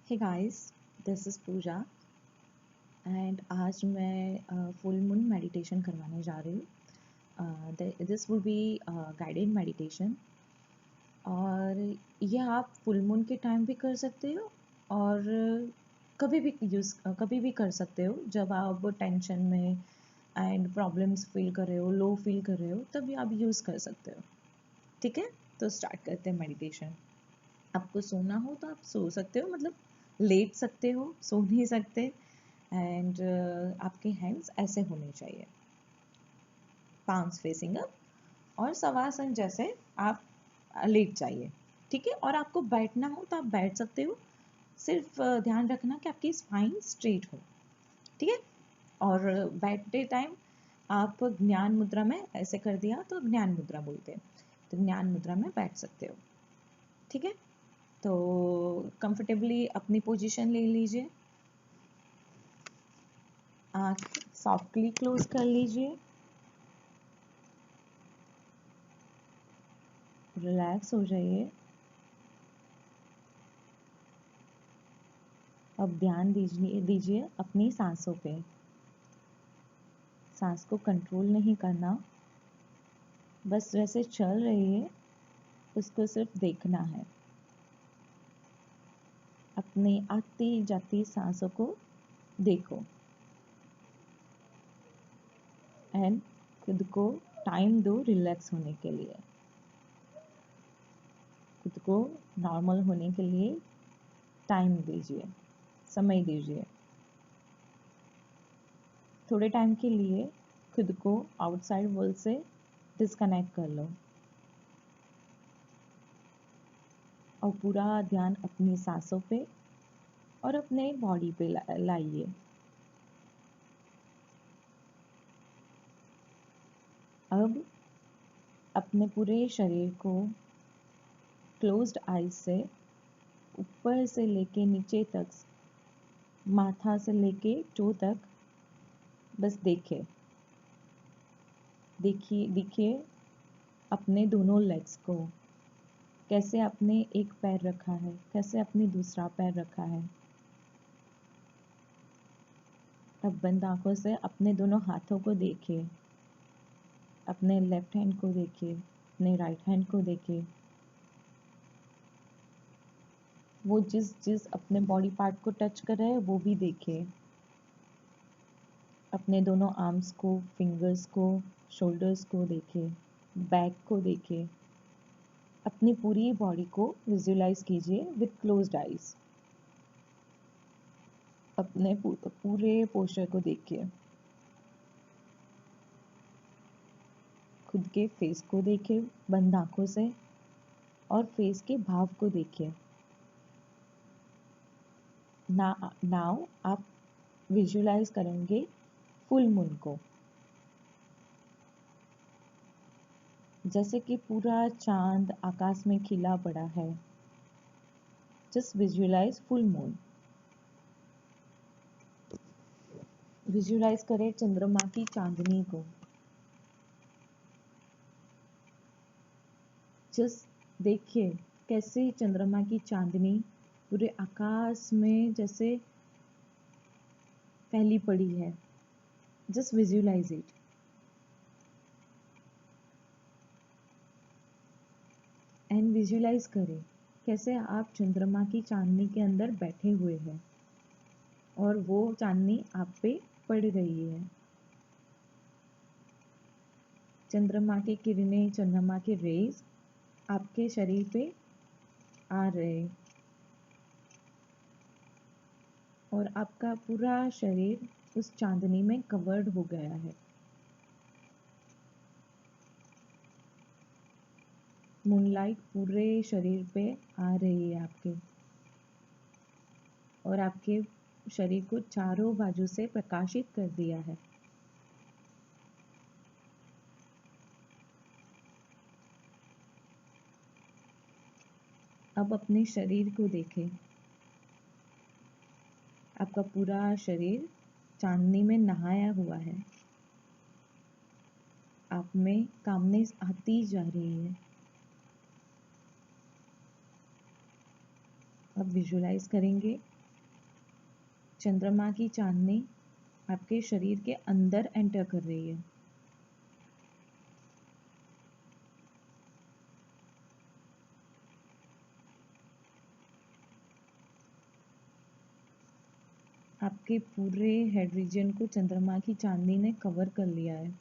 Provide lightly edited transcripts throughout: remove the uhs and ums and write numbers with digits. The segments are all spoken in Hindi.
Hey guys, this is Pooja and आज मैं फुल मून मेडिटेशन करवाने जा रही हूँ। This will be guided meditation और ये आप फुल मून के टाइम भी कर सकते हो और कभी भी कर सकते हो जब आप टेंशन में एंड प्रॉब्लम्स फील कर रहे हो, लो फील कर रहे हो, तभी आप यूज़ कर सकते हो। ठीक है, तो स्टार्ट करते हैं मेडिटेशन। आपको सोना हो तो आप सो सकते हो, मतलब लेट सकते हो, सो नहीं सकते। एंड आपके हैंड्स ऐसे होने चाहिए, पाम्स फेसिंग अप, और शवासन जैसे आप लेट जाइए। ठीक है, और आपको बैठना हो तो आप बैठ सकते हो, सिर्फ ध्यान रखना कि आपकी स्पाइन स्ट्रेट हो। ठीक है, और बैठते टाइम आप ज्ञान मुद्रा में ऐसे कर दिया तो ज्ञान मुद्रा बोलते हैं, तो ज्ञान मुद्रा में बैठ सकते हो। ठीक है, तो कंफर्टेबली अपनी पोजीशन ले लीजिए, आँख सॉफ्टली क्लोज कर लीजिए, रिलैक्स हो जाइए। अब ध्यान दीजिए अपनी सांसों पे। सांस को कंट्रोल नहीं करना, बस जैसे चल रही है उसको सिर्फ देखना है। अपनी आती जाती सांसों को देखो एंड खुद को टाइम दो रिलैक्स होने के लिए, खुद को नॉर्मल होने के लिए टाइम दीजिए, समय दीजिए। थोड़े टाइम के लिए खुद को आउटसाइड वर्ल्ड से डिस्कनेक्ट कर लो और पूरा ध्यान अपनी सांसों पे और अपने बॉडी पे लाइए। अब अपने पूरे शरीर को क्लोज्ड आइज से ऊपर से लेके नीचे तक, माथा से लेके टो तक बस देखिए अपने दोनों लेग्स को, कैसे आपने एक पैर रखा है, कैसे आपने दूसरा पैर रखा है। अब बंद आंखों से अपने दोनों हाथों को देखिए, अपने लेफ्ट हैंड को देखिए, अपने राइट हैंड को देखिए। वो जिस अपने बॉडी पार्ट को टच कर रहे हैं वो भी देखिए। अपने दोनों आर्म्स को, फिंगर्स को, शोल्डर्स को देखिए, बैक को देखिए। अपनी पूरी बॉडी को विजुलाइज कीजिए विथ क्लोज्ड आइज। अपने पूरे पोस्चर को देखिए, खुद के फेस को देखिए बंद आंखों से और फेस के भाव को देखिए। नाउ आप विजुलाइज करेंगे फुल मून को, जैसे कि पूरा चांद आकाश में खिला पड़ा है। Just visualise full moon. Visualise करें चंद्रमा की चांदनी को। जस्ट देखिए कैसे चंद्रमा की चांदनी पूरे आकाश में जैसे फैली पड़ी है। Just visualise it and visualise करें कैसे आप चंद्रमा की चांदनी के अंदर बैठे हुए हैं और वो चांदनी आप पे पड़ रही है। चंद्रमा की किरणें, चंद्रमा के रेज आपके शरीर पे आ रहे और आपका पूरा शरीर उस चांदनी में कवर्ड हो गया है। मूनलाइट पूरे शरीर पे आ रही है आपके, और आपके शरीर को चारों बाजू से प्रकाशित कर दिया है। अब अपने शरीर को देखें, आपका पूरा शरीर चांदनी में नहाया हुआ है। आप में कामनेस आती जा रही है। अब विजुलाइज करेंगे चंद्रमा की चांदनी आपके शरीर के अंदर एंटर कर रही है। आपके पूरे हेड रीजन को चंद्रमा की चांदनी ने कवर कर लिया है।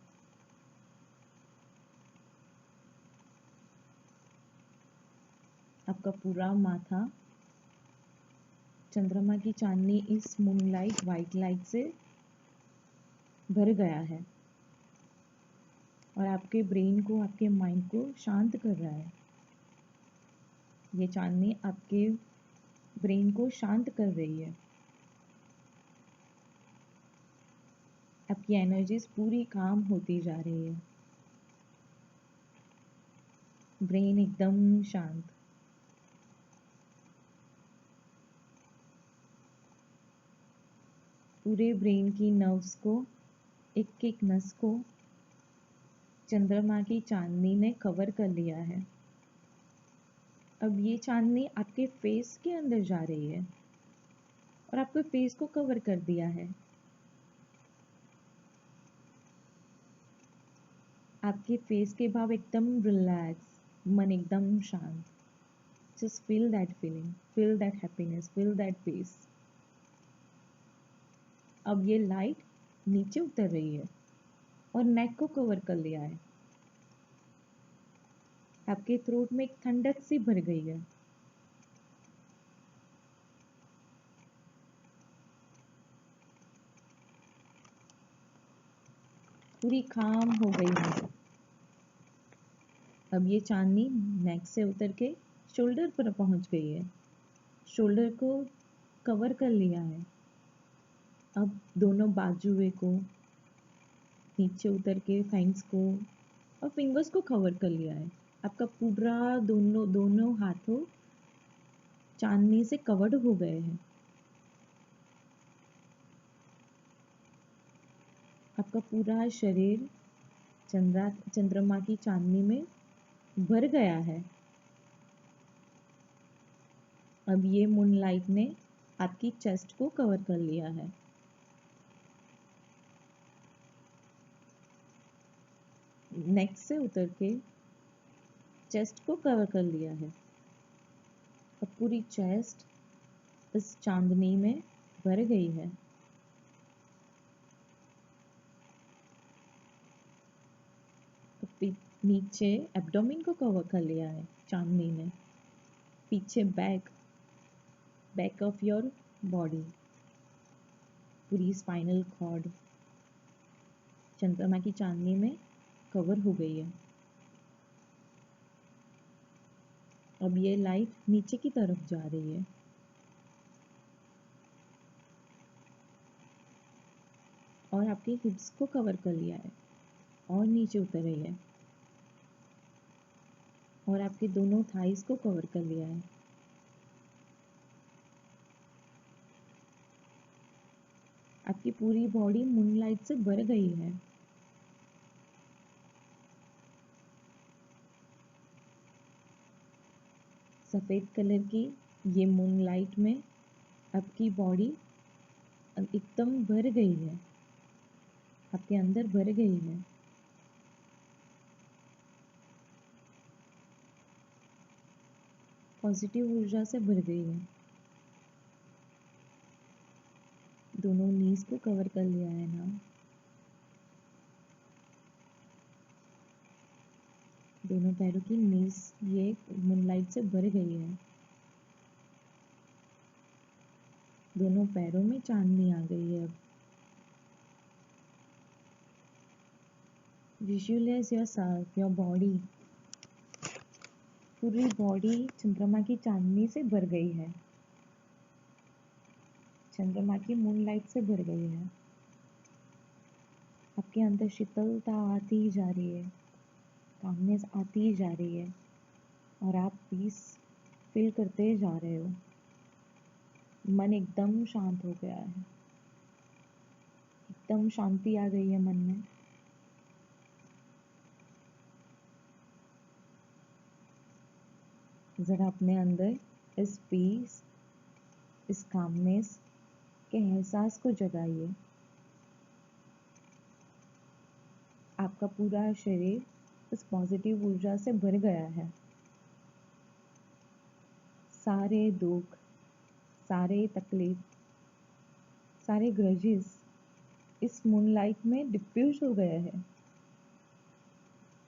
आपका पूरा माथा चंद्रमा की चांदनी इस मूनलाइट वाइट लाइट से भर गया है और आपके ब्रेन को, आपके माइंड को शांत कर रहा है। ये चांदनी आपके ब्रेन को शांत कर रही है। आपकी एनर्जीज पूरी काम होती जा रही है। ब्रेन एकदम शांत। पूरे ब्रेन की नर्व्स को, एक एक नस को चंद्रमा की चांदनी ने कवर कर लिया है। अब ये चांदनी आपके फेस के अंदर जा रही है और आपके फेस को कवर कर दिया है। आपके फेस के भाव एकदम रिलैक्स, मन एकदम शांत। Just feel that feeling, feel that happiness, feel that peace. अब ये लाइट नीचे उतर रही है और नेक को कवर कर लिया है। आपके थ्रोट में एक ठंडक सी भर गई है। पूरी काम हो गई है। अब ये चांदनी नेक से उतर के शोल्डर पर पहुंच गई है। शोल्डर को कवर कर लिया है। अब दोनों बाजुए को नीचे उतर के फैंग्स को और फिंगर्स को कवर कर लिया है। आपका पूरा दोनों दोनों हाथों चांदनी से कवर्ड हो गए हैं। आपका पूरा शरीर चंद्रमा की चांदनी में भर गया है। अब ये मूनलाइट ने आपकी चेस्ट को कवर कर लिया है। नेक से उतर के चेस्ट को कवर कर लिया है। अब पूरी चेस्ट इस चांदनी में भर गई है। नीचे एब्डोमेन को कवर कर लिया है चांदनी ने। पीछे बैक ऑफ योर बॉडी, पूरी स्पाइनल कॉर्ड चंद्रमा की चांदनी में कवर हो गई है। अब ये लाइट नीचे की तरफ जा रही है। और आपके हिप्स को कवर कर लिया है और नीचे उतर रही है। और आपके दोनों थाइस को कवर कर लिया है। आपकी पूरी बॉडी मूनलाइट से भर गई है। सफ़ेद कलर की ये मूनलाइट में आपकी बॉडी एकदम भर गई है, आपके अंदर भर गई है। पॉजिटिव ऊर्जा से भर गई है। दोनों नीज को कवर कर लिया है ना। दोनों पैरों की नीज ये मूनलाइट से भर गई है। दोनों पैरों में चांदनी आ गई है। अब विजुअलाइज योरसेल्फ, योर बॉडी, पूरी बॉडी चंद्रमा की चांदनी से भर गई है। चंद्रमा की मूनलाइट से भर गई है। आपके अंदर शीतलता आती ही जा रही है, कामनेस आती ही जा रही है और आप पीस फील करते जा रहे हो। मन एकदम शांत हो गया है। एकदम शांति आ गई है मन में। ज़रा अपने अंदर इस पीस, इस कामनेस आपके एहसास को जगाइए। आपका पूरा शरीर उस पॉजिटिव ऊर्जा से भर गया है। सारे दुख, सारे तकलीफ, सारे ग्रजेस इस मूनलाइट में डिफ्यूज हो गया है,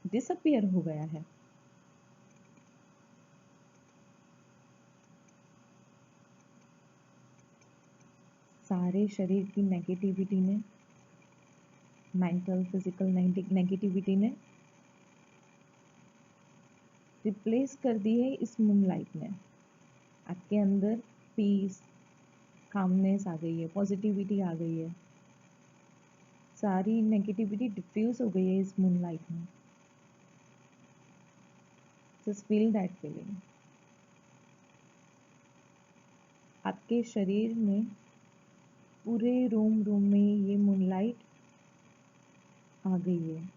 डिसअपियर हो गया है। सारे शरीर की नेगेटिविटी ने, मेंटल फिजिकल नेगेटिविटी ने रिप्लेस कर दी है इस मूनलाइट ने। आपके अंदर पीस, कामनेस आ गई है, पॉजिटिविटी आ गई है, सारी नेगेटिविटी डिफ्यूज हो गई है इस मूनलाइट में। Just feel that feeling. आपके शरीर में, पूरे रूम में ये मूनलाइट आ गई है।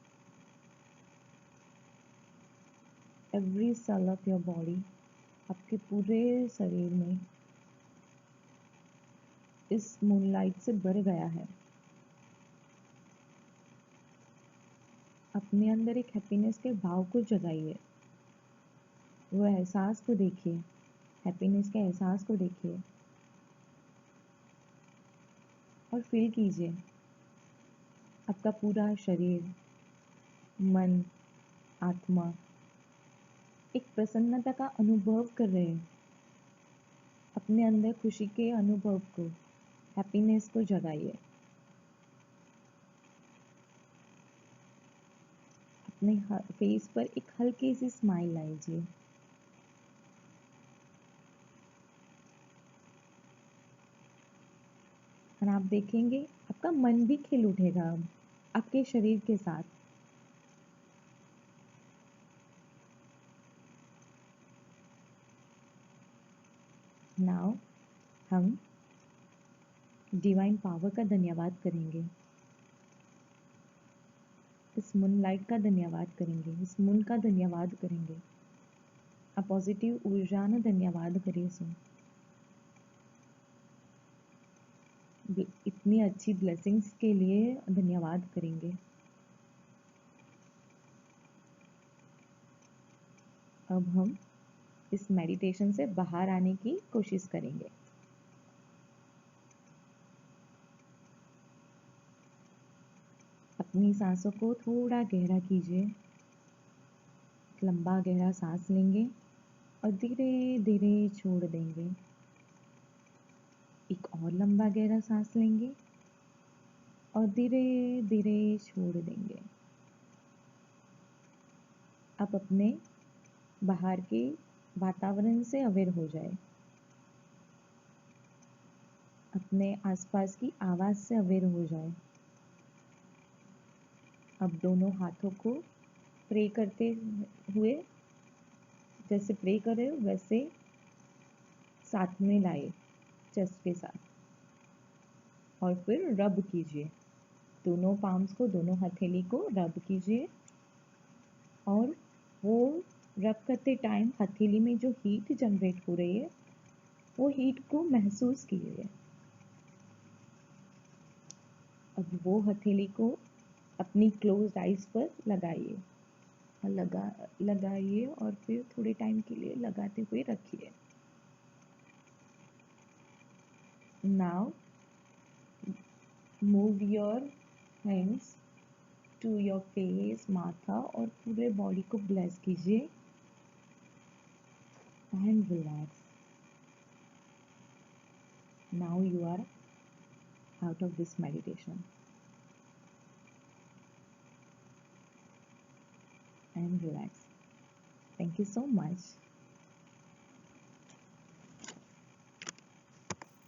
Every cell of your body, आपके पूरे शरीर में इस मूनलाइट से भर गया है। अपने अंदर एक हैप्पीनेस के भाव को जगाइए। वो एहसास को देखिए, हैप्पीनेस के एहसास को देखिए और फील कीजिए। आपका पूरा शरीर, मन, आत्मा एक प्रसन्नता का अनुभव कर रहे हैं। अपने अंदर खुशी के अनुभव को, हैप्पीनेस को जगाइए। अपने फेस पर एक हल्की सी स्माइल लाइए। और आप देखेंगे आपका मन भी खिल उठेगा अब आपके शरीर के साथ। नाउ हम डिवाइन पावर का धन्यवाद करेंगे, इस मूनलाइट का धन्यवाद करेंगे, इस मून का धन्यवाद करेंगे। आप पॉजिटिव ऊर्जा ने धन्यवाद करिए। इतनी अच्छी ब्लेसिंग्स के लिए धन्यवाद करेंगे। अब हम इस मेडिटेशन से बाहर आने की कोशिश करेंगे। अपनी सांसों को थोड़ा गहरा कीजिए। लंबा गहरा सांस लेंगे और धीरे धीरे छोड़ देंगे। एक और लंबा गहरा सांस लेंगे और धीरे धीरे छोड़ देंगे। आप अपने बाहर के वातावरण से अवेयर हो जाए, अपने आसपास की आवाज़ से अवेयर हो जाए। अब दोनों हाथों को प्रे करते हुए, जैसे प्रे कर रहे हो वैसे साथ में लाए चेस्ट के साथ, और फिर रब कीजिए। दोनों पाम्स को, दोनों हथेली को रब कीजिए और वो रब करते टाइम हथेली में जो हीट जनरेट हो रही है वो हीट को महसूस कीजिए। अब वो हथेली को अपनी क्लोज्ड आइज पर लगाइए, लगाइए और फिर थोड़े टाइम के लिए लगाते हुए रखिए। Now move your hands to your face, माथा और पूरे बॉडी को ब्लेस कीजिए and relax. Now you are out of this meditation and relax. Thank you so much.